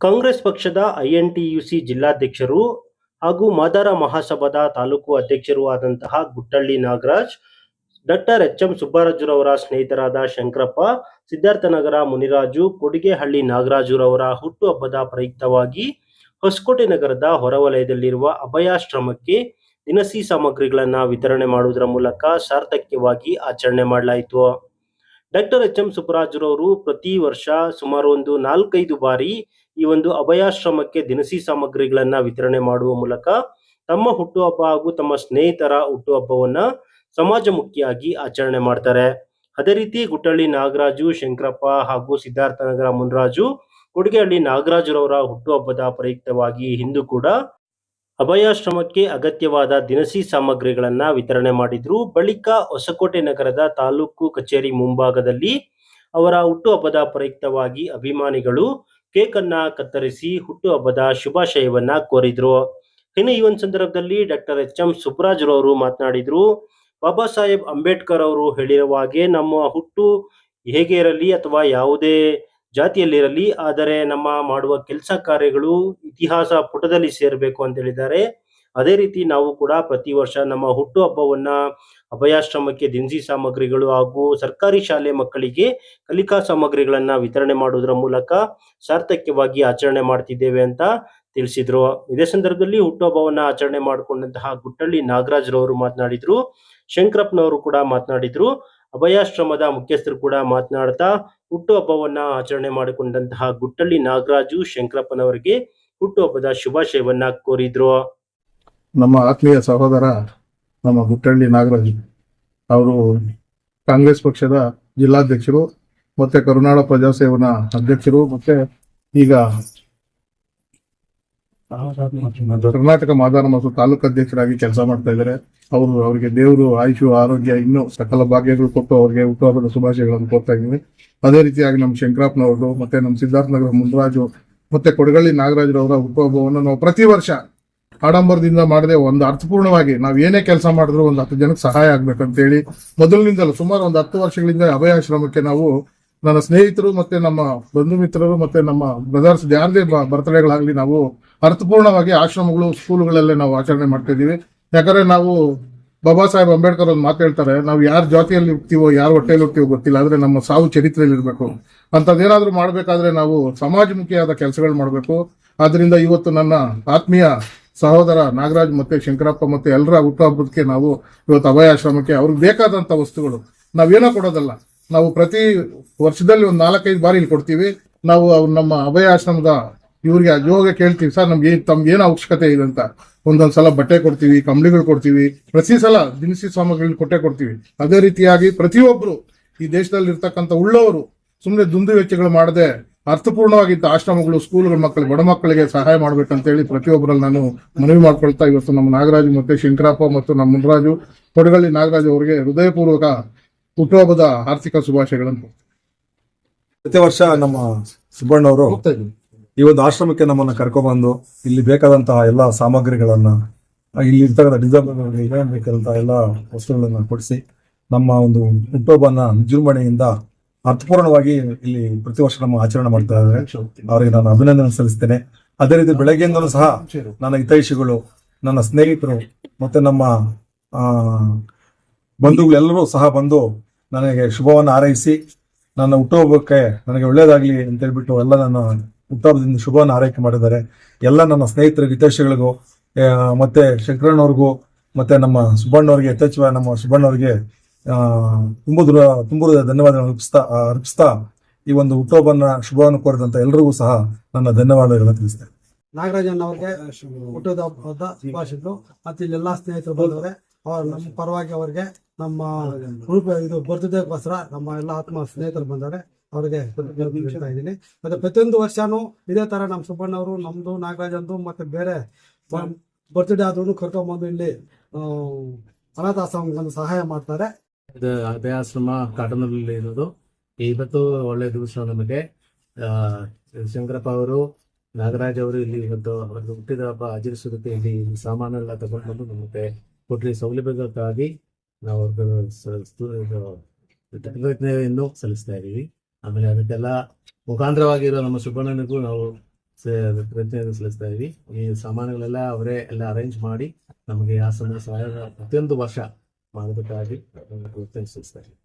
ಕಾಂಗ್ರೆಸ್ ಪಕ್ಷದ ಐಎನ್ಟಿಯುಸಿ ಜಿಲ್ಲಾಧ್ಯಕ್ಷರು ಹಾಗೂ ಮಾದಾರ ಮಹಾಸಭಾದ ತಾಲೂಕು ಅಧ್ಯಕ್ಷರೂ ಆದಂತಹ ಗುಟ್ಟಳ್ಳಿ ನಾಗರಾಜ್, ಡಾಕ್ಟರ್ ಎಚ್.ಎಂ. ಸುಬ್ಬರಾಜುರವರ ಸ್ನೇಹಿತರಾದ ಶಂಕರಪ್ಪ, ಸಿದ್ಧಾರ್ಥನಗರ ಮುನಿರಾಜು, ಕೊಡಿಗೆಹಳ್ಳಿ ನಾಗರಾಜುರವರ ಹುಟ್ಟುಹಬ್ಬದ ಪ್ರಯುಕ್ತವಾಗಿ ಹೊಸಕೋಟೆ ನಗರದ ಹೊರವಲಯದಲ್ಲಿರುವ ಅಭಯಾಶ್ರಮಕ್ಕೆ ದಿನಸಿ ಸಾಮಗ್ರಿಗಳನ್ನು ವಿತರಣೆ ಮಾಡುವುದರ ಮೂಲಕ ಸಾರ್ಥಕ್ಯವಾಗಿ ಆಚರಣೆ ಮಾಡಲಾಯಿತು. Doctor HM. ಸುಬ್ಬರಾಜುರವರು ಪ್ರತಿ ವರ್ಷ ಸುಮಾರು ಒಂದು 4-5 ಬಾರಿ ಈ ಒಂದು ಅಭಯಾಶ್ರಮಕ್ಕೆ ದಿನಸಿ ಸಾಮಗ್ರಿಗಳನ್ನ ವಿತರಣೆ ಮಾಡುವ ಮೂಲಕ ತಮ್ಮ ಹುಟ್ಟುಹಬ್ಬ ಹಾಗೂ ತಮ್ಮ ಸ್ನೇಹಿತರ ಹುಟ್ಟುಹಬ್ಬವನ್ನ ಸಮಾಜಮುಖಿಯಾಗಿ ಆಚರಣೆ ಮಾಡ್ತಾರೆ. ಅದೇ ರೀತಿ ಗುಟ್ಟಳ್ಳಿ ನಾಗರಾಜು, ಶಂಕರಪ್ಪ ಹಾಗೂ ಸಿದ್ಧಾರ್ಥನಗರ ಮುನಿರಾಜು, ಕೊಡಿಗೆಹಳ್ಳಿ ನಾಗರಾಜುರವರ ಹುಟ್ಟುಹಬ್ಬದ ಪ್ರಯುಕ್ತವಾಗಿ ಇಂದು ಕೂಡ ಅಭಯಾಶ್ರಮಕ್ಕೆ ಅಗತ್ಯವಾದ ದಿನಸಿ ಸಾಮಗ್ರಿಗಳನ್ನ ವಿತರಣೆ ಮಾಡಿದ್ರು. ಬಳಿಕ ಹೊಸಕೋಟೆ ನಗರದ ತಾಲೂಕು ಕಚೇರಿ ಮುಂಭಾಗದಲ್ಲಿ ಅವರ ಹುಟ್ಟುಹಬ್ಬದ ಪ್ರಯುಕ್ತವಾಗಿ ಅಭಿಮಾನಿಗಳು ಕೇಕ್ ಅನ್ನ ಕತ್ತರಿಸಿ ಹುಟ್ಟುಹಬ್ಬದ ಶುಭಾಶಯವನ್ನ ಕೋರಿದ್ರು. ಇನ್ನು ಈ ಒಂದು ಸಂದರ್ಭದಲ್ಲಿ ಡಾಕ್ಟರ್ ಎಚ್.ಎಂ. ಸುಬ್ಬರಾಜುರವರು ಮಾತನಾಡಿದ್ರು. ಬಾಬಾ ಸಾಹೇಬ್ ಅಂಬೇಡ್ಕರ್ ಅವರು ಹೇಳಿರುವ ಹಾಗೆ ನಮ್ಮ ಹುಟ್ಟು ಹೇಗೆ ಇರಲಿ ಅಥವಾ ಯಾವುದೇ ಜಾತಿಯಲ್ಲಿರಲಿ, ಆದರೆ ನಮ್ಮ ಮಾಡುವ ಕೆಲಸ ಕಾರ್ಯಗಳು ಇತಿಹಾಸ ಪುಟದಲ್ಲಿ ಸೇರಬೇಕು ಅಂತ ಹೇಳಿದ್ದಾರೆ. ಅದೇ ರೀತಿ ನಾವು ಕೂಡ ಪ್ರತಿ ವರ್ಷ ನಮ್ಮ ಹುಟ್ಟುಹಬ್ಬವನ್ನ ಅಭಯಾಶ್ರಮಕ್ಕೆ ದಿನಸಿ ಸಾಮಗ್ರಿಗಳು ಹಾಗೂ ಸರ್ಕಾರಿ ಶಾಲೆ ಮಕ್ಕಳಿಗೆ ಕಲಿಕಾ ಸಾಮಗ್ರಿಗಳನ್ನ ವಿತರಣೆ ಮಾಡುವುದರ ಮೂಲಕ ಸಾರ್ಥಕ್ಯವಾಗಿ ಆಚರಣೆ ಮಾಡ್ತಿದ್ದೇವೆ ಅಂತ ತಿಳಿಸಿದ್ರು. ಇದೇ ಸಂದರ್ಭದಲ್ಲಿ ಹುಟ್ಟುಹಬ್ಬವನ್ನ ಆಚರಣೆ ಮಾಡಿಕೊಂಡಂತಹ ಗುಟ್ಟಳ್ಳಿ ನಾಗರಾಜ್ರವರು ಮಾತನಾಡಿದ್ರು. ಶಂಕರಪ್ಪನವರು ಕೂಡ ಮಾತನಾಡಿದ್ರು. ಅಭಯಾಶ್ರಮದ ಮುಖ್ಯಸ್ಥರು ಕೂಡ ಮಾತನಾಡ್ತಾ ಹುಟ್ಟುಹಬ್ಬವನ್ನ ಆಚರಣೆ ಮಾಡಿಕೊಂಡಂತಹ ಗುಟ್ಟಳ್ಳಿ ನಾಗರಾಜು, ಶಂಕರಪ್ಪನವರಿಗೆ ಹುಟ್ಟುಹಬ್ಬದ ಶುಭಾಶಯವನ್ನ ಕೋರಿದ್ರು. ನಮ್ಮ ಆತ್ಮೀಯ ಸಹೋದರ ನಮ್ಮ ಗುಟ್ಟಳ್ಳಿ ನಾಗರಾಜು ಅವರು ಕಾಂಗ್ರೆಸ್ ಪಕ್ಷದ ಜಿಲ್ಲಾಧ್ಯಕ್ಷರು ಮತ್ತೆ ಕರುನಾಡ ಪ್ರಜಾಸೇವನ ಅಧ್ಯಕ್ಷರು ಮತ್ತೆ ಈಗ ಕರ್ನಾಟಕ ಮಾದಾರ ಮತ್ತು ತಾಲೂಕು ಅಧ್ಯಕ್ಷರಾಗಿ ಕೆಲಸ ಮಾಡ್ತಾ ಇದ್ದಾರೆ. ಅವರಿಗೆ ದೇವರು ಆಯುಷು ಆರೋಗ್ಯ ಇನ್ನೂ ಸಕಲ ಭಾಗ್ಯಗಳು ಕೊಟ್ಟು ಅವರಿಗೆ ಹುಟ್ಟುಹಬ್ಬದ ಶುಭಾಶಯಗಳನ್ನು ಕೋರ್ತಾ ಇದ್ದೀವಿ. ಅದೇ ರೀತಿಯಾಗಿ ನಮ್ಮ ಶಂಕರಪ್ಪನವರು ಮತ್ತೆ ನಮ್ಮ ಸಿದ್ಧಾರ್ಥನಗರ ಮುನಿರಾಜು ಮತ್ತೆ ಕೊಡಗಳ್ಳಿ ನಾಗರಾಜರವರ ಹುಟ್ಟುಹಬ್ಬವನ್ನು ನಾವು ಪ್ರತಿ ವರ್ಷ ಆಡಂಬರದಿಂದ ಮಾಡದೆ ಒಂದು ಅರ್ಥಪೂರ್ಣವಾಗಿ ನಾವು ಏನೇ ಕೆಲಸ ಮಾಡಿದ್ರು ಒಂದು 10 ಜನಕ್ಕೆ ಸಹಾಯ ಆಗ್ಬೇಕಂತೇಳಿ ಮೊದಲಿನಿಂದಲೂ ಸುಮಾರು ಒಂದು 10 ವರ್ಷಗಳಿಂದ ಅಭಯಾಶ್ರಮಕ್ಕೆ ನಾವು ನನ್ನ ಸ್ನೇಹಿತರು ಮತ್ತೆ ನಮ್ಮ ಬಂಧು ಮಿತ್ರರು ಮತ್ತೆ ನಮ್ಮ ಬ್ರದರ್ಸ್ ಯಾರದೇ ಬರ್ತಡೇಗಳಾಗ್ಲಿ ನಾವು ಅರ್ಥಪೂರ್ಣವಾಗಿ ಆಶ್ರಮಗಳು ಸ್ಕೂಲ್ಗಳಲ್ಲೇ ನಾವು ಆಚರಣೆ ಮಾಡ್ತಾ ಇದೀವಿ. ಯಾಕಂದ್ರೆ ನಾವು ಬಾಬಾ ಸಾಹೇಬ್ ಅಂಬೇಡ್ಕರ್ ಒಂದು ಮಾತು ಹೇಳ್ತಾರೆ, ನಾವು ಯಾರ ಜಾತಿಯಲ್ಲಿ ಹುಡ್ತೀವೋ ಯಾರ ಹೊಟ್ಟೆಯಲ್ಲಿ ಹುಡ್ತೀವೋ ಗೊತ್ತಿಲ್ಲ, ಆದ್ರೆ ನಮ್ಮ ಸಾವು ಚರಿತ್ರೆಯಲ್ಲಿ ಇರಬೇಕು. ಅಂತದೇನಾದ್ರೂ ಮಾಡ್ಬೇಕಾದ್ರೆ ನಾವು ಸಮಾಜಮುಖಿಯಾದ ಕೆಲಸಗಳು ಮಾಡಬೇಕು. ಆದ್ರಿಂದ ಇವತ್ತು ನನ್ನ ಆತ್ಮೀಯ ಸಹೋದರ ನಾಗರಾಜ್ ಮತ್ತೆ ಶಂಕರಪ್ಪ ಮತ್ತೆ ಎಲ್ಲರ ಹುಟ್ಟುಹಬ್ಬಕ್ಕೆ ನಾವು ಇವತ್ತು ಅಭಯಾಶ್ರಮಕ್ಕೆ ಅವ್ರಿಗೆ ಬೇಕಾದಂತ ವಸ್ತುಗಳು ನಾವೇನೋ ಕೊಡೋದಲ್ಲ, ನಾವು ಪ್ರತಿ ವರ್ಷದಲ್ಲಿ ಒಂದು 4-5 ಬಾರಿ ಇಲ್ಲಿ ಕೊಡ್ತೀವಿ. ನಾವು ನಮ್ಮ ಅಭಯಾಶ್ರಮದ ಇವ್ರಿಗೆ ಯೋಗ ಕೇಳ್ತೀವಿ, ಸರ್ ತಮ್ಗೆ ಏನು ಅವಶ್ಯಕತೆ ಇದೆ ಅಂತ. ಒಂದೊಂದ್ಸಲ ಬಟ್ಟೆ ಕೊಡ್ತೀವಿ, ಕಂಬಳಿಗಳು ಕೊಡ್ತೀವಿ, ಪ್ರತಿ ಸಲ ದಿನಸಿ ಸಾಮಗ್ರಿಗಳು ಕೊಡ್ತೀವಿ. ಅದೇ ರೀತಿಯಾಗಿ ಪ್ರತಿಯೊಬ್ರು ಈ ದೇಶದಲ್ಲಿ ಇರ್ತಕ್ಕಂಥ ಉಳ್ಳವರು ಸುಮ್ಮನೆ ದುಂದು ವೆಚ್ಚಗಳು ಮಾಡದೆ ಅರ್ಥಪೂರ್ಣವಾಗಿದ್ದ ಆಶ್ರಮಗಳು, ಸ್ಕೂಲ್ಗಳ ಮಕ್ಕಳು, ಬಡ ಮಕ್ಕಳಿಗೆ ಸಹಾಯ ಮಾಡ್ಬೇಕಂತೇಳಿ ಪ್ರತಿಯೊಬ್ಬರಲ್ಲಿ ನಾನು ಮನವಿ ಮಾಡ್ಕೊಳ್ತಾ ಇವತ್ತು ನಮ್ಮ ನಾಗರಾಜು ಮತ್ತೆ ಶಂಕರಪ್ಪ ಮತ್ತು ನಮ್ಮ ಮುನಿರಾಜು, ಕೊಡಗಳ್ಳಿ ನಾಗರಾಜು ಅವರಿಗೆ ಹೃದಯಪೂರ್ವಕ ಹುಟ್ಟುಹಬ್ಬದ ಆರ್ಥಿಕ ಶುಭಾಶಯಗಳನ್ನು. ಪ್ರತಿ ವರ್ಷ ನಮ್ಮ ಸುಬ್ಬಣ್ಣವರು ಈ ಒಂದು ಆಶ್ರಮಕ್ಕೆ ನಮ್ಮನ್ನ ಕರ್ಕೊಂಡ್ಬಂದು ಇಲ್ಲಿ ಬೇಕಾದಂತಹ ಎಲ್ಲಾ ಸಾಮಗ್ರಿಗಳನ್ನ, ಇಲ್ಲಿ ಇರ್ತಕ್ಕಂಥ ಬೇಕಾದಂತಹ ಎಲ್ಲಾ ವಸ್ತುಗಳನ್ನ ಕೊಡಿಸಿ ನಮ್ಮ ಒಂದು ಹುಟ್ಟುಹಬ್ಬನ ವಿಜೃಂಭಣೆಯಿಂದ ಅರ್ಥಪೂರ್ಣವಾಗಿ ಇಲ್ಲಿ ಪ್ರತಿ ವರ್ಷ ನಮ್ಮ ಆಚರಣೆ ಮಾಡ್ತಾ ಇದ್ದಾರೆ. ಅವರಿಗೆ ನಾನು ಅಭಿನಂದನೆ ಸಲ್ಲಿಸ್ತೇನೆ. ಅದೇ ರೀತಿ ಬೆಳಗ್ಗೆಯಿಂದಲೂ ಸಹ ನನ್ನ ಹಿತೈಷಿಗಳು, ನನ್ನ ಸ್ನೇಹಿತರು ಮತ್ತೆ ನಮ್ಮ ಬಂಧುಗಳೆಲ್ಲರೂ ಸಹ ಬಂದು ನನಗೆ ಶುಭವನ್ನು ಹಾರೈಸಿ ನನ್ನ ಹುಟ್ಟುಹಬ್ಬಕ್ಕೆ ನನಗೆ ಒಳ್ಳೇದಾಗ್ಲಿ ಅಂತ ಹೇಳ್ಬಿಟ್ಟು ಎಲ್ಲ ನನ್ನ ಹುಟ್ಟುಹಬ್ಬದಿಂದ ಶುಭವನ್ನು ಹಾರೈಕೆ ಮಾಡಿದ್ದಾರೆ. ಎಲ್ಲ ನನ್ನ ಸ್ನೇಹಿತರಿಗೆ, ಹಿತೈಷಿಗಳಿಗೂ ಮತ್ತೆ ಶಂಕರಣ್ಣವ್ರಿಗೂ ಮತ್ತೆ ನಮ್ಮ ಸುಬ್ಬಣ್ಣವ್ರಿಗೆ, ಯಥೇಚ್ಛ ನಮ್ಮ ಸುಬ್ಬಣ್ಣವ್ರಿಗೆ ತುಂಬ ಧನ್ಯವಾದಗಳನ್ನು ಅರ್ಪಿಸ್ತಾ ಈ ಒಂದು ಹುಟ್ಟುಹಬ್ಬನ ಶುಭವನ್ನು ಕೋರಿದಂತ ಎಲ್ರಿಗೂ ಸಹ ನನ್ನ ಧನ್ಯವಾದಗಳನ್ನು ತಿಳಿಸ್ತೇನೆ. ನಾಗರಾಜನ್ ಅವ್ರಿಗೆ ಹುಟ್ಟುಹಬ್ಬದ ಶುಭಾಶಯಗಳು. ಮತ್ತೆ ಇಲ್ಲೆಲ್ಲಾ ಸ್ನೇಹಿತರು ಬಂದವ್ರೆ, ನಮ್ಮ ಪರವಾಗಿ ಅವರಿಗೆ ನಮ್ಮ ಇದು ಬರ್ತ್ಡೇಗೋಸ್ಕರ ನಮ್ಮ ಎಲ್ಲ ಆತ್ಮ ಸ್ನೇಹಿತರು ಬಂದವ್ರೆ, ಅವ್ರಿಗೆ ಹೇಳ್ತಾ ಇದ್ದೀನಿ. ಮತ್ತೆ ಪ್ರತಿಯೊಂದು ವರ್ಷನೂ ಇದೇ ತರ ನಮ್ಮ ಸುಬ್ಬಣ್ಣವರು, ನಮ್ದು ನಾಗರಾಜಂದು ಮತ್ತೆ ಬೇರೆ ಬರ್ತ್ಡೇ ಆದ್ರೂ ಕರ್ಕೊಂಡ್ಬಂದು ಇಲ್ಲಿ ಅನಾಥಾಶ್ರಮಕ್ಕೆ ಸಹಾಯ ಮಾಡ್ತಾರೆ. ಇದು ಅಭಯಾಶ್ರಮ ಕಾಟನಲ್ಲಿ ಇರೋದು. ಇವತ್ತು ಒಳ್ಳೆ ದಿವಸ ನಮಗೆ. ಶಂಕರಪ್ಪ ಅವರು, ನಾಗರಾಜ್ ಅವರು ಇಲ್ಲಿ ಇವತ್ತು ಒಂದು ಹುಟ್ಟಿದ ಹಬ್ಬ ಆಚರಿಸೋದಕ್ಕೆ ಇಲ್ಲಿ ಸಾಮಾನೆಲ್ಲ ತಗೊಂಡು ಬಂದು ನಮಗೆ ಕೊಟ್ಟರೆ ಸೌಲಭ್ಯಕ್ಕಾಗಿ ನಾವು ಕೃತಜ್ಞತೆಯನ್ನು ಸಲ್ಲಿಸ್ತಾ ಇದ್ದೀವಿ. ಆಮೇಲೆ ಅದಕ್ಕೆಲ್ಲ ಮುಖಾಂತರವಾಗಿರೋ ನಮ್ಮ ಸುಬ್ಬಣ್ಣನಿಗೂ ನಾವು ಕೃತಜ್ಞತೆ ಸಲ್ಲಿಸ್ತಾ ಇದ್ವಿ. ಈ ಸಾಮಾನುಗಳೆಲ್ಲ ಅವರೇ ಎಲ್ಲ ಅರೇಂಜ್ ಮಾಡಿ ನಮಗೆ ಆಶ್ರಮ ಸಹಾಯ ಪ್ರತಿಯೊಂದು ವರ್ಷ ಮಾಡೋದಕ್ಕಾಗಿ ಕೃತಜ್ಞತೆ ಸಲ್ಲಿಸ್ತಾ ಇದ್ವಿ.